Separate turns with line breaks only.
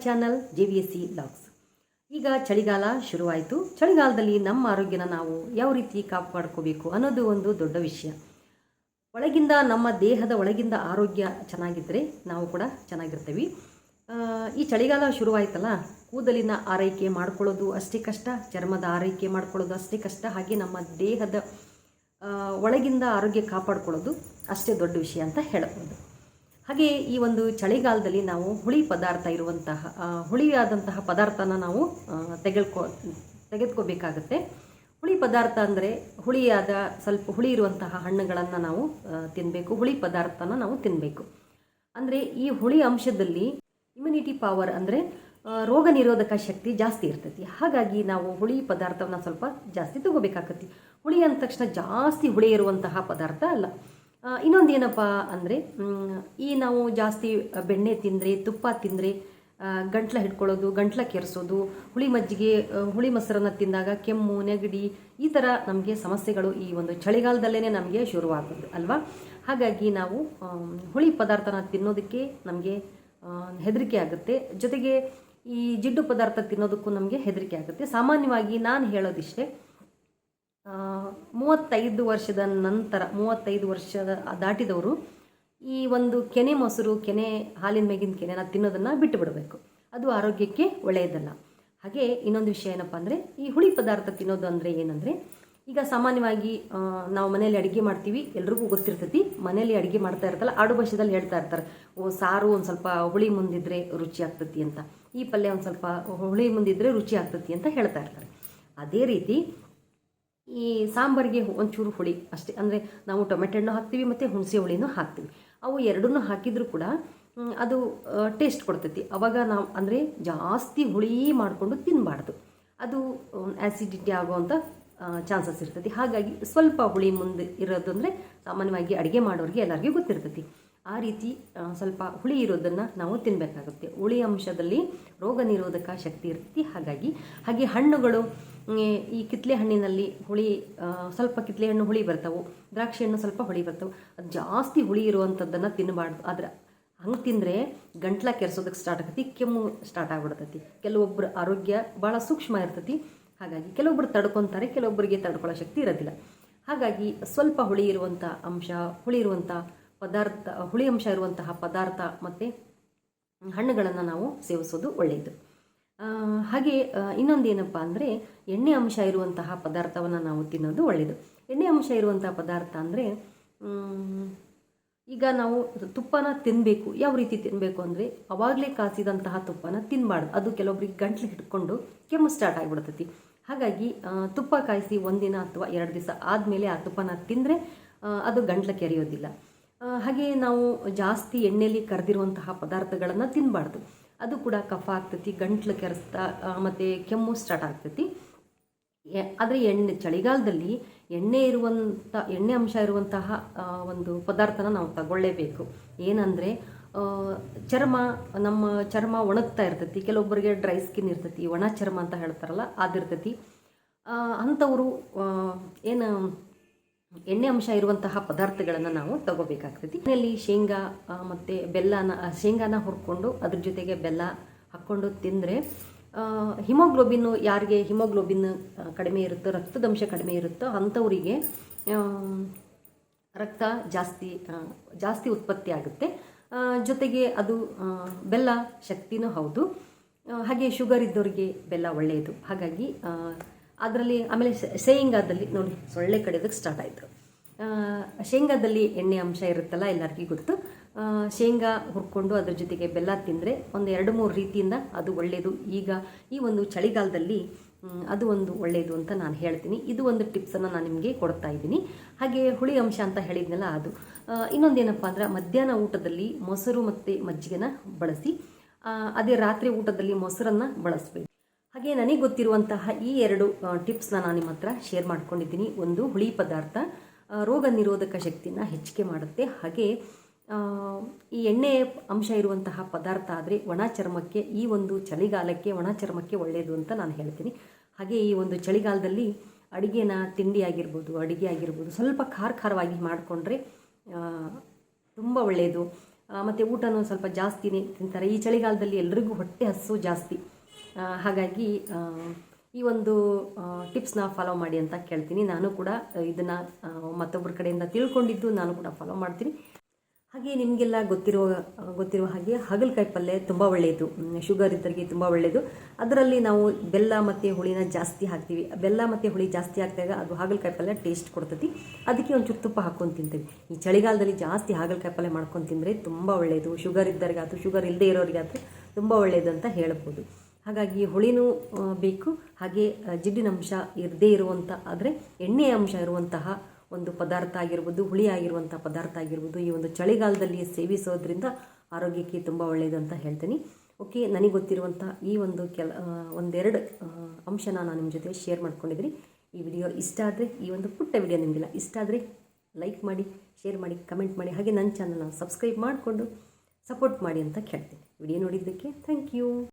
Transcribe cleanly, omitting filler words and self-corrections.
Channel JVSC logs. ಈಗ ಚಳಿಗಾಲ ಶುರುವಾಯಿತು. ಚಳಿಗಾಲದಲ್ಲಿ ನಮ್ಮ ಆರೋಗ್ಯನ ನಾವು ಯಾವ ರೀತಿ ಕಾಪಾಡ್ಕೋಬೇಕು ಅನ್ನೋದು ಒಂದು ದೊಡ್ಡ ವಿಷಯ. ಒಳಗಿಂದ ನಮ್ಮ ದೇಹದ ಒಳಗಿಂದ ಆರೋಗ್ಯ ಚೆನ್ನಾಗಿದ್ದರೆ ನಾವು ಕೂಡ ಚೆನ್ನಾಗಿರ್ತೀವಿ. ಈ ಚಳಿಗಾಲ ಶುರುವಾಯ್ತಲ್ಲ, ಕೂದಲಿನ ಆರೈಕೆ ಮಾಡ್ಕೊಳ್ಳೋದು ಅಷ್ಟೇ ಕಷ್ಟ, ಚರ್ಮದ ಆರೈಕೆ ಮಾಡ್ಕೊಳ್ಳೋದು ಅಷ್ಟೇ ಕಷ್ಟ, ಹಾಗೆ ನಮ್ಮ ದೇಹದ ಒಳಗಿಂದ ಆರೋಗ್ಯ ಕಾಪಾಡ್ಕೊಳ್ಳೋದು ಅಷ್ಟೇ ದೊಡ್ಡ ವಿಷಯ ಅಂತ ಹೇಳ್ಬೋದು. ಹಾಗೆ ಈ ಒಂದು ಚಳಿಗಾಲದಲ್ಲಿ ನಾವು ಹುಳಿ ಪದಾರ್ಥ ಇರುವಂತಹ ಹುಳಿಯಾದಂತಹ ಪದಾರ್ಥನ ನಾವು ತೆಗೆದುಕೋಬೇಕಾಗತ್ತೆ. ಹುಳಿ ಪದಾರ್ಥ ಅಂದರೆ ಹುಳಿಯಾದ ಸ್ವಲ್ಪ ಹುಳಿ ಇರುವಂತಹ ಹಣ್ಣುಗಳನ್ನು ನಾವು ತಿನ್ನಬೇಕು, ಹುಳಿ ಪದಾರ್ಥನ ನಾವು ತಿನ್ನಬೇಕು. ಅಂದರೆ ಈ ಹುಳಿ ಅಂಶದಲ್ಲಿ ಇಮ್ಯುನಿಟಿ ಪವರ್ ಅಂದರೆ ರೋಗ ನಿರೋಧಕ ಶಕ್ತಿ ಜಾಸ್ತಿ ಇರ್ತೈತಿ. ಹಾಗಾಗಿ ನಾವು ಹುಳಿ ಪದಾರ್ಥವನ್ನು ಸ್ವಲ್ಪ ಜಾಸ್ತಿ ತಗೋಬೇಕಾಗತ್ತೆ. ಹುಳಿ ಅಂದ ತಕ್ಷಣ ಜಾಸ್ತಿ ಹುಳಿ ಇರುವಂತಹ ಪದಾರ್ಥ ಅಲ್ಲ. ಇನ್ನೊಂದು ಏನಪ್ಪ ಅಂದರೆ ಈ ನಾವು ಜಾಸ್ತಿ ಬೆಣ್ಣೆ ತಿಂದರೆ, ತುಪ್ಪ ತಿಂದರೆ ಗಂಟ್ಲ ಹಿಡ್ಕೊಳ್ಳೋದು, ಗಂಟ್ಲ ಕೆರೆಸೋದು, ಹುಳಿ ಮಜ್ಜಿಗೆ, ಹುಳಿ ಮೊಸರನ್ನು ತಿಂದಾಗ ಕೆಮ್ಮು, ನೆಗಡಿ ಈ ಥರ ನಮಗೆ ಸಮಸ್ಯೆಗಳು ಈ ಒಂದು ಚಳಿಗಾಲದಲ್ಲೇ ನಮಗೆ ಶುರುವಾಗೋದು ಅಲ್ವಾ. ಹಾಗಾಗಿ ನಾವು ಹುಳಿ ಪದಾರ್ಥನ ತಿನ್ನೋದಕ್ಕೆ ನಮಗೆ ಹೆದರಿಕೆ ಆಗುತ್ತೆ. ಜೊತೆಗೆ ಈ ಜಿಡ್ಡು ಪದಾರ್ಥ ತಿನ್ನೋದಕ್ಕೂ ನಮಗೆ ಹೆದರಿಕೆ ಆಗುತ್ತೆ. ಸಾಮಾನ್ಯವಾಗಿ ನಾನು ಹೇಳೋದಿಷ್ಟೇ, 35 ವರ್ಷದ ನಂತರ 35 ವರ್ಷ ದಾಟಿದವರು ಈ ಒಂದು ಕೆನೆ ಮೊಸರು, ಕೆನೆ ಹಾಲಿನ ಮೇಗಿನ ಕೆನೆನ ತಿನ್ನೋದನ್ನು ಬಿಟ್ಟು ಬಿಡಬೇಕು. ಅದು ಆರೋಗ್ಯಕ್ಕೆ ಒಳ್ಳೆಯದಲ್ಲ. ಹಾಗೆ ಇನ್ನೊಂದು ವಿಷಯ ಏನಪ್ಪ ಅಂದರೆ, ಈ ಹುಳಿ ಪದಾರ್ಥ ತಿನ್ನೋದು ಅಂದರೆ ಏನಂದರೆ, ಈಗ ಸಾಮಾನ್ಯವಾಗಿ ನಾವು ಮನೇಲಿ ಅಡುಗೆ ಮಾಡ್ತೀವಿ, ಎಲ್ರಿಗೂ ಗೊತ್ತಿರ್ತೈತಿ. ಮನೇಲಿ ಅಡುಗೆ ಮಾಡ್ತಾ ಇರ್ತಲ್ಲ, ಆಡು ಭಾಷೆದಲ್ಲಿ ಹೇಳ್ತಾ ಇರ್ತಾರೆ, ಸಾರು ಒಂದು ಸ್ವಲ್ಪ ಹುಳಿ ಮುಂದಿದ್ರೆ ರುಚಿ ಆಗ್ತತಿ ಅಂತ, ಈ ಪಲ್ಯ ಒಂದು ಸ್ವಲ್ಪ ಹುಳಿ ಮುಂದಿದ್ರೆ ರುಚಿ ಆಗ್ತತಿ ಅಂತ ಹೇಳ್ತಾ ಇರ್ತಾರೆ. ಅದೇ ರೀತಿ ಈ ಸಾಂಬಾರಿಗೆ ಒಂಚೂರು ಹುಳಿ ಅಷ್ಟೇ, ಅಂದರೆ ನಾವು ಟೊಮೆಟೊ ಹಣ್ಣು ಹಾಕ್ತೀವಿ ಮತ್ತು ಹುಣಸೆ ಹುಳಿನೂ ಹಾಕ್ತೀವಿ. ಅವು ಎರಡನ್ನೂ ಹಾಕಿದರೂ ಕೂಡ ಅದು ಟೇಸ್ಟ್ ಕೊಡ್ತೈತಿ. ಅವಾಗ ನಾವು ಅಂದರೆ ಜಾಸ್ತಿ ಹುಳಿ ಮಾಡಿಕೊಂಡು ತಿನ್ನಬಾರ್ದು, ಅದು ಆ್ಯಸಿಡಿಟಿ ಆಗೋವಂಥ ಚಾನ್ಸಸ್ ಇರ್ತೈತಿ. ಹಾಗಾಗಿ ಸ್ವಲ್ಪ ಹುಳಿ ಮುಂದೆ ಇರೋದು ಅಂದರೆ ಸಾಮಾನ್ಯವಾಗಿ ಅಡುಗೆ ಮಾಡೋರಿಗೆ ಎಲ್ಲರಿಗೂ ಗೊತ್ತಿರ್ತೈತಿ. ಆ ರೀತಿ ಸ್ವಲ್ಪ ಹುಳಿ ಇರೋದನ್ನು ನಾವು ತಿನ್ನಬೇಕಾಗುತ್ತೆ. ಹುಳಿ ಅಂಶದಲ್ಲಿ ರೋಗ ನಿರೋಧಕ ಶಕ್ತಿ ಇರ್ತೈತಿ. ಹಾಗೆ ಹಣ್ಣುಗಳು, ಈ ಕಿತ್ತಲೆ ಹಣ್ಣಿನಲ್ಲಿ ಹುಳಿ ಸ್ವಲ್ಪ ಕಿತ್ತಲೆ ಹಣ್ಣು ಹುಳಿ ಬರ್ತಾವೆ, ದ್ರಾಕ್ಷಿ ಹಣ್ಣು ಸ್ವಲ್ಪ ಹುಳಿ ಬರ್ತಾವೆ. ಅದು ಜಾಸ್ತಿ ಹುಳಿ ಇರುವಂಥದ್ದನ್ನು ತಿನ್ನಬಾರ್ದು. ಆದ್ರೆ ಹಂಗೆ ತಿಂದರೆ ಗಂಟ್ಲ ಕೆರೆಸೋದಕ್ಕೆ ಸ್ಟಾರ್ಟ್ ಆಗ್ತೈತಿ, ಕೆಮ್ಮು ಸ್ಟಾರ್ಟ್ ಆಗಿಬಿಡ್ತೈತಿ. ಕೆಲವೊಬ್ಬರು ಆರೋಗ್ಯ ಭಾಳ ಸೂಕ್ಷ್ಮ ಇರ್ತೈತಿ. ಹಾಗಾಗಿ ಕೆಲವೊಬ್ಬರು ತಡ್ಕೊತಾರೆ, ಕೆಲವೊಬ್ಬರಿಗೆ ತಡ್ಕೊಳ್ಳೋ ಶಕ್ತಿ ಇರೋದಿಲ್ಲ. ಹಾಗಾಗಿ ಸ್ವಲ್ಪ ಹುಳಿ ಇರುವಂಥ ಅಂಶ, ಹುಳಿ ಇರುವಂಥ ಪದಾರ್ಥ, ಹುಳಿ ಅಂಶ ಇರುವಂತಹ ಪದಾರ್ಥ ಮತ್ತು ಹಣ್ಣುಗಳನ್ನು ನಾವು ಸೇವಿಸೋದು ಒಳ್ಳೆಯದು. ಹಾಗೆ ಇನ್ನೊಂದು ಏನಪ್ಪ ಅಂದರೆ, ಎಣ್ಣೆ ಅಂಶ ಇರುವಂತಹ ಪದಾರ್ಥವನ್ನು ನಾವು ತಿನ್ನೋದು ಒಳ್ಳೆಯದು. ಎಣ್ಣೆ ಅಂಶ ಇರುವಂತಹ ಪದಾರ್ಥ ಅಂದರೆ, ಈಗ ನಾವು ತುಪ್ಪನ ತಿನ್ನಬೇಕು. ಯಾವ ರೀತಿ ತಿನ್ನಬೇಕು ಅಂದರೆ, ಅವಾಗಲೇ ಕಾಸಿದಂತಹ ತುಪ್ಪನ ತಿನ್ನಬಾರ್ದು. ಅದು ಕೆಲವೊಬ್ಬರಿಗೆ ಗಂಟ್ಲು ಹಿಡ್ಕೊಂಡು ಕೆಮ್ಮು ಸ್ಟಾರ್ಟ್ ಆಗಿಬಿಡ್ತೈತಿ. ಹಾಗಾಗಿ ತುಪ್ಪ ಕಾಯಿಸಿ 1 ದಿನ ಅಥವಾ 2 ದಿವಸ ಆದಮೇಲೆ ಆ ತುಪ್ಪನ ತಿಂದರೆ ಅದು ಗಂಟ್ಲು ಕೆರೆಯೋದಿಲ್ಲ. ಹಾಗೆ ನಾವು ಜಾಸ್ತಿ ಎಣ್ಣೆಯಲ್ಲಿ ಕರೆದಿರುವಂತಹ ಪದಾರ್ಥಗಳನ್ನು ತಿನ್ನಬಾರ್ದು. ಅದು ಕೂಡ ಕಫ ಆಗ್ತೈತಿ, ಗಂಟ್ಲು ಕೆರೆಸ್ತಾ ಮತ್ತು ಕೆಮ್ಮು ಸ್ಟಾರ್ಟ್ ಆಗ್ತೈತಿ. ಆದರೆ ಚಳಿಗಾಲದಲ್ಲಿ ಎಣ್ಣೆ ಅಂಶ ಇರುವಂತಹ ಒಂದು ಪದಾರ್ಥನ ನಾವು ತಗೊಳ್ಳೇಬೇಕು. ಏನಂದರೆ ನಮ್ಮ ಚರ್ಮ ಒಣಗ್ತಾ ಇರ್ತೈತಿ. ಕೆಲವೊಬ್ಬರಿಗೆ ಡ್ರೈ ಸ್ಕಿನ್ ಇರ್ತೈತಿ, ಒಣ ಚರ್ಮ ಅಂತ ಹೇಳ್ತಾರಲ್ಲ, ಅದಿರ್ತೈತಿ. ಅಂಥವರು ಏನು ಎಣ್ಣೆ ಅಂಶ ಇರುವಂತಹ ಪದಾರ್ಥಗಳನ್ನು ನಾವು ತಗೋಬೇಕಾಗ್ತೈತಿ. ಮನೆಯಲ್ಲಿ ಶೇಂಗಾ ಮತ್ತು ಶೇಂಗಾನ ಹುರ್ಕೊಂಡು ಅದ್ರ ಜೊತೆಗೆ ಬೆಲ್ಲ ಹಾಕ್ಕೊಂಡು ತಿಂದರೆ ಯಾರಿಗೆ ಹಿಮೋಗ್ಲೋಬಿನ್ ಕಡಿಮೆ ಇರುತ್ತೋ, ರಕ್ತದಂಶ ಕಡಿಮೆ ಇರುತ್ತೋ ಅಂಥವರಿಗೆ ರಕ್ತ ಜಾಸ್ತಿ ಉತ್ಪತ್ತಿ ಆಗುತ್ತೆ. ಜೊತೆಗೆ ಅದು ಬೆಲ್ಲ ಶಕ್ತಿನೂ ಹೌದು. ಹಾಗೆ ಶುಗರ್ ಇದ್ದವರಿಗೆ ಬೆಲ್ಲ ಒಳ್ಳೆಯದು. ಹಾಗಾಗಿ ಅದರಲ್ಲಿ ಆಮೇಲೆ ಶೇಂಗಾದಲ್ಲಿ ನೋಡಿ, ಸೊಳ್ಳೆ ಕಡಿಯೋದಕ್ಕೆ ಸ್ಟಾರ್ಟ್ ಆಯಿತು. ಶೇಂಗಾದಲ್ಲಿ ಎಣ್ಣೆ ಅಂಶ ಇರುತ್ತಲ್ಲ, ಎಲ್ಲರಿಗೂ ಗೊತ್ತು. ಶೇಂಗಾ ಹುರ್ಕೊಂಡು ಅದ್ರ ಜೊತೆಗೆ ಬೆಲ್ಲ ತಿಂದರೆ ಒಂದು 2-3 ರೀತಿಯಿಂದ ಅದು ಒಳ್ಳೆಯದು. ಈಗ ಈ ಒಂದು ಚಳಿಗಾಲದಲ್ಲಿ ಅದು ಒಂದು ಒಳ್ಳೆಯದು ಅಂತ ನಾನು ಹೇಳ್ತೀನಿ. ಇದು ಒಂದು ಟಿಪ್ಸನ್ನು ನಾನು ನಿಮಗೆ ಕೊಡ್ತಾ ಇದ್ದೀನಿ. ಹಾಗೆ ಹುಳಿ ಅಂಶ ಅಂತ ಹೇಳಿದ್ನಲ್ಲ, ಅದು ಇನ್ನೊಂದೇನಪ್ಪ ಅಂದರೆ, ಮಧ್ಯಾಹ್ನ ಊಟದಲ್ಲಿ ಮೊಸರು ಮತ್ತು ಮಜ್ಜಿಗೆನ ಬಳಸಿ. ಅದೇ ರಾತ್ರಿ ಊಟದಲ್ಲಿ ಮೊಸರನ್ನು ಬಳಸಬೇಕು. ಹಾಗೆ ನನಗೆ ಗೊತ್ತಿರುವಂತಹ ಈ 2 ಟಿಪ್ಸ್ನ ನಾನು ನಿಮ್ಮ ಹತ್ರ ಶೇರ್ ಮಾಡ್ಕೊಂಡಿದ್ದೀನಿ. ಒಂದು, ಹುಳಿ ಪದಾರ್ಥ ರೋಗ ನಿರೋಧಕ ಶಕ್ತಿನ ಹೆಚ್ಚಿಗೆ ಮಾಡುತ್ತೆ. ಹಾಗೆ ಈ ಎಣ್ಣೆ ಅಂಶ ಇರುವಂತಹ ಪದಾರ್ಥ ಆದರೆ ಒಣ ಚರ್ಮಕ್ಕೆ, ಈ ಒಂದು ಚಳಿಗಾಲಕ್ಕೆ ಒಣ ಚರ್ಮಕ್ಕೆ ಒಳ್ಳೆಯದು ಅಂತ ನಾನು ಹೇಳ್ತೀನಿ. ಹಾಗೆ ಈ ಒಂದು ಚಳಿಗಾಲದಲ್ಲಿ ತಿಂಡಿ ಆಗಿರ್ಬೋದು, ಅಡುಗೆ ಆಗಿರ್ಬೋದು, ಸ್ವಲ್ಪ ಖಾರವಾಗಿ ಮಾಡಿಕೊಂಡ್ರೆ ತುಂಬ ಒಳ್ಳೆಯದು. ಮತ್ತು ಊಟನೂ ಸ್ವಲ್ಪ ಜಾಸ್ತಿನೇ ತಿಂತಾರೆ. ಈ ಚಳಿಗಾಲದಲ್ಲಿ ಎಲ್ರಿಗೂ ಹೊಟ್ಟೆ ಹಸು ಜಾಸ್ತಿ. ಹಾಗಾಗಿ ಈ ಒಂದು ಟಿಪ್ಸ್ನ ಫಾಲೋ ಮಾಡಿ ಅಂತ ಕೇಳ್ತೀನಿ. ನಾನು ಕೂಡ ಇದನ್ನು ಮತ್ತೊಬ್ಬರ ಕಡೆಯಿಂದ ತಿಳ್ಕೊಂಡಿದ್ದು ನಾನು ಕೂಡ ಫಾಲೋ ಮಾಡ್ತೀನಿ. ಹಾಗೆ ನಿಮಗೆಲ್ಲ ಗೊತ್ತಿರುವ ಹಾಗೆ ಹಾಗಲಕಾಯಿ ಪಲ್ಯ ತುಂಬ ಒಳ್ಳೆಯದು, ಶುಗರ್ ಇದ್ದರಿಗೆ ತುಂಬ ಒಳ್ಳೆಯದು. ಅದರಲ್ಲಿ ನಾವು ಬೆಲ್ಲ ಮತ್ತು ಹುಳಿನ ಜಾಸ್ತಿ ಹಾಕ್ತೀವಿ. ಬೆಲ್ಲ ಮತ್ತು ಹುಳಿ ಜಾಸ್ತಿ ಹಾಕಿದಾಗ ಅದು ಹಾಗಲಕಾಯಿ ಪಲ್ಯ ಟೇಸ್ಟ್ ಕೊಡ್ತೈತಿ. ಅದಕ್ಕೆ ಒಂಚೂರು ತುಪ್ಪ ಹಾಕ್ಕೊಂಡು ತಿಂತೀವಿ. ಈ ಚಳಿಗಾಲದಲ್ಲಿ ಜಾಸ್ತಿ ಹಾಗಲಕಾಯಿ ಪಲ್ಯ ಮಾಡ್ಕೊಂಡು ತಿಂದರೆ ತುಂಬ ಒಳ್ಳೆಯದು. ಶುಗರ್ ಇದ್ದರಿಗಾಯ್ತು, ಶುಗರ್ ಇಲ್ಲದೆ ಇರೋರಿಗಾಯ್ತು ತುಂಬ ಒಳ್ಳೆಯದು ಅಂತ ಹೇಳ್ಬೋದು. ಹಾಗಾಗಿ ಹುಳಿನೂ ಬೇಕು, ಹಾಗೆ ಜಿಡ್ಡಿನಂಶ ಇರದೇ ಇರುವಂಥ ಆದರೆ ಎಣ್ಣೆಯ ಅಂಶ ಇರುವಂತಹ ಒಂದು ಪದಾರ್ಥ ಆಗಿರ್ಬೋದು, ಹುಳಿ ಆಗಿರುವಂಥ ಪದಾರ್ಥ ಆಗಿರ್ಬೋದು, ಈ ಒಂದು ಚಳಿಗಾಲದಲ್ಲಿ ಸೇವಿಸೋದ್ರಿಂದ ಆರೋಗ್ಯಕ್ಕೆ ತುಂಬ ಒಳ್ಳೆಯದು ಅಂತ ಹೇಳ್ತೀನಿ. ಓಕೆ, ನನಗೆ ಗೊತ್ತಿರುವಂಥ ಈ ಒಂದು ಒಂದೆರಡು ಅಂಶನ ನಾನು ನಿಮ್ಮ ಜೊತೆ ಶೇರ್ ಮಾಡ್ಕೊಂಡಿದ್ದೀನಿ. ಈ ವಿಡಿಯೋ ಇಷ್ಟ ಆದರೆ, ಈ ಒಂದು ಪುಟ್ಟ ವಿಡಿಯೋ ನಿಮಗೆಲ್ಲ ಇಷ್ಟ ಆದರೆ ಲೈಕ್ ಮಾಡಿ, ಶೇರ್ ಮಾಡಿ, ಕಮೆಂಟ್ ಮಾಡಿ, ಹಾಗೆ ನನ್ನ ಚಾನಲ್ನ ಸಬ್ಸ್ಕ್ರೈಬ್ ಮಾಡಿಕೊಂಡು ಸಪೋರ್ಟ್ ಮಾಡಿ ಅಂತ ಕೇಳ್ತೀನಿ. ವಿಡಿಯೋ ನೋಡಿದ್ದಕ್ಕೆ ಥ್ಯಾಂಕ್ ಯು.